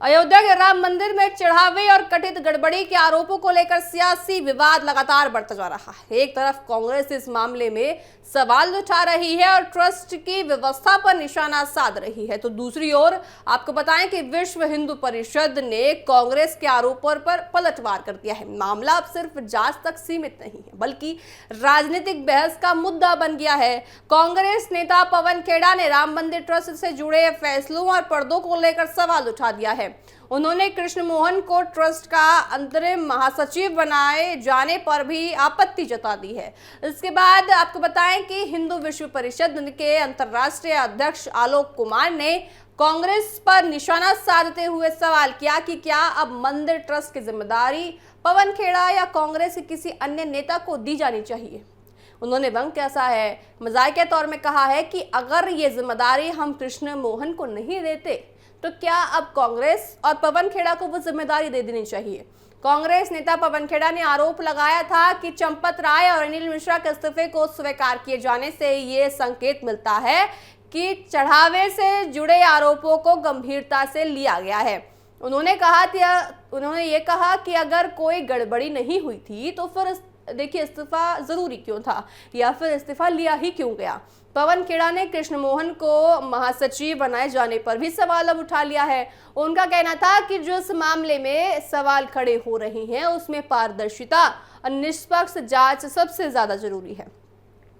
अयोध्या के राम मंदिर में चढ़ावे और कथित गड़बड़ी के आरोपों को लेकर सियासी विवाद लगातार बढ़ता जा रहा है। एक तरफ कांग्रेस इस मामले में सवाल उठा रही है और ट्रस्ट की व्यवस्था पर निशाना साध रही है, तो दूसरी ओर आपको बताएं कि विश्व हिंदू परिषद ने कांग्रेस के आरोपों पर पलटवार कर दिया है। मामला अब सिर्फ जांच तक सीमित नहीं है, बल्कि राजनीतिक बहस का मुद्दा बन गया है। कांग्रेस नेता पवन खेड़ा ने राम मंदिर ट्रस्ट से जुड़े फैसलों और पर्दों को लेकर सवाल उठा दिया है। उन्होंने कृष्ण मोहन को ट्रस्ट का अंतरिम महासचिव बनाए जाने पर भी आपत्ति जता दी है। इसके बाद आपको बताएं कि हिंदू विश्व परिषद के अंतर्राष्ट्रीय अध्यक्ष आलोक कुमार ने कांग्रेस पर निशाना साधते हुए सवाल किया कि क्या अब मंदिर ट्रस्ट की जिम्मेदारी पवन खेड़ा या कांग्रेस के किसी अन्य नेता को दी जानी चाहिए। उन्होंने व्यंग कैसा है, मजाक के तौर में कहा है कि अगर ये जिम्मेदारी हम कृष्ण मोहन को नहीं देते तो क्या अब कांग्रेस और पवन खेड़ा को वो जिम्मेदारी दे देनी चाहिए। कांग्रेस नेता पवन खेड़ा ने आरोप लगाया था कि चंपत राय और अनिल मिश्रा के इस्तीफे को स्वीकार किए जाने से ये संकेत मिलता है कि चढ़ावे से जुड़े आरोपों को गंभीरता से लिया गया है। उन्होंने ये कहा कि अगर कोई गड़बड़ी नहीं हुई थी तो फिर देखिए इस्तीफा जरूरी क्यों था, या फिर इस्तीफा लिया ही क्यों गया। पवन खेड़ा ने कृष्ण मोहन को महासचिव बनाए जाने पर भी सवाल अब उठा लिया है। उनका कहना था कि जिस मामले में सवाल खड़े हो रहे हैं उसमें पारदर्शिता और निष्पक्ष जांच सबसे ज्यादा जरूरी है।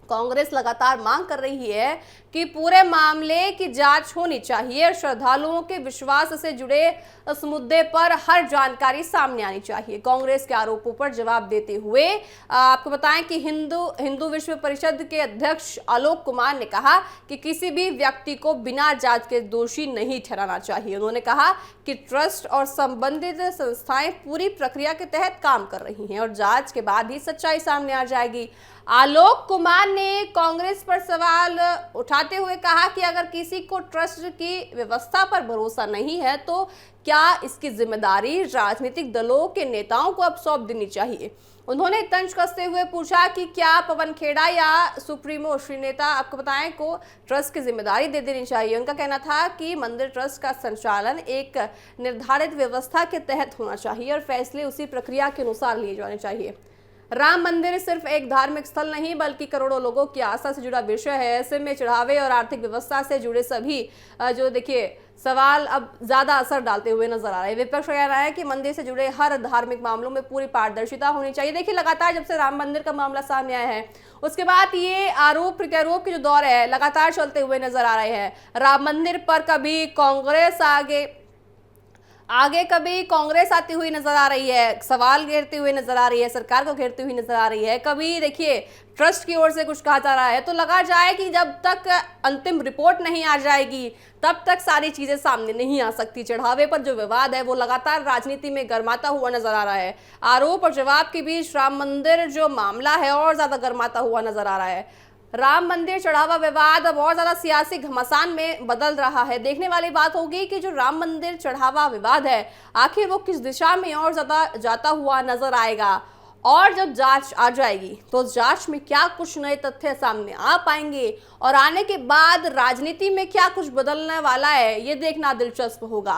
कांग्रेस लगातार मांग कर रही है कि पूरे मामले की जांच होनी चाहिए और श्रद्धालुओं के विश्वास से जुड़े इस मुद्दे पर हर जानकारी सामने आनी चाहिए। कांग्रेस के आरोपों पर जवाब देते हुए आपको बताएं कि हिंदू विश्व परिषद के अध्यक्ष आलोक कुमार ने कहा कि किसी भी व्यक्ति को बिना जांच के दोषी नहीं ठहराना चाहिए। उन्होंने कहा कि ट्रस्ट और संबंधित संस्थाएं पूरी प्रक्रिया के तहत काम कर रही हैं और जांच के बाद ही सच्चाई सामने आ जाएगी। आलोक कुमार ने कांग्रेस पर सवाल उठाते हुए कहा कि अगर किसी को ट्रस्ट की व्यवस्था पर भरोसा नहीं है तो क्या इसकी जिम्मेदारी राजनीतिक दलों के नेताओं को अब सौंप देनी चाहिए। उन्होंने तंज कसते हुए पूछा कि क्या पवन खेड़ा या सुप्रीमो श्री नेता आपको बताएं को ट्रस्ट की जिम्मेदारी दे देनी चाहिए। उनका कहना था कि मंदिर ट्रस्ट का संचालन एक निर्धारित व्यवस्था के तहत होना चाहिए और फैसले उसी प्रक्रिया के अनुसार लिए जाने चाहिए। राम मंदिर सिर्फ एक धार्मिक स्थल नहीं बल्कि करोड़ों लोगों की आस्था से जुड़ा विषय है। ऐसे में चढ़ावे और आर्थिक व्यवस्था से जुड़े सभी जो देखिए सवाल अब ज्यादा असर डालते हुए नजर आ रहे हैं। विपक्ष कह रहा है कि मंदिर से जुड़े हर धार्मिक मामलों में पूरी पारदर्शिता होनी चाहिए। देखिए लगातार जब से राम मंदिर का मामला सामने आया है उसके बाद ये आरोप प्रत्यारोप के जो दौर है लगातार चलते हुए नजर आ रहे हैं। राम मंदिर पर कभी कांग्रेस आगे कभी कांग्रेस आती हुई नजर आ रही है, सवाल घेरती हुई नजर आ रही है, सरकार को घेरती हुई नजर आ रही है। कभी देखिए ट्रस्ट की ओर से कुछ कहा जा रहा है, तो लगा जाए कि जब तक अंतिम रिपोर्ट नहीं आ जाएगी तब तक सारी चीजें सामने नहीं आ सकती। चढ़ावे पर जो विवाद है वो लगातार राजनीति में गर्माता हुआ नजर आ रहा है। आरोप और जवाब के बीच राम मंदिर जो मामला है और ज्यादा गर्माता हुआ नजर आ रहा है। राम मंदिर चढ़ावा विवाद अब और ज्यादा सियासी घमासान में बदल रहा है। देखने वाली बात होगी कि जो राम मंदिर चढ़ावा विवाद है आखिर वो किस दिशा में और ज्यादा जाता हुआ नजर आएगा, और जब जांच आ जाएगी तो जांच में क्या कुछ नए तथ्य सामने आ पाएंगे और आने के बाद राजनीति में क्या कुछ बदलने वाला है ये देखना दिलचस्प होगा।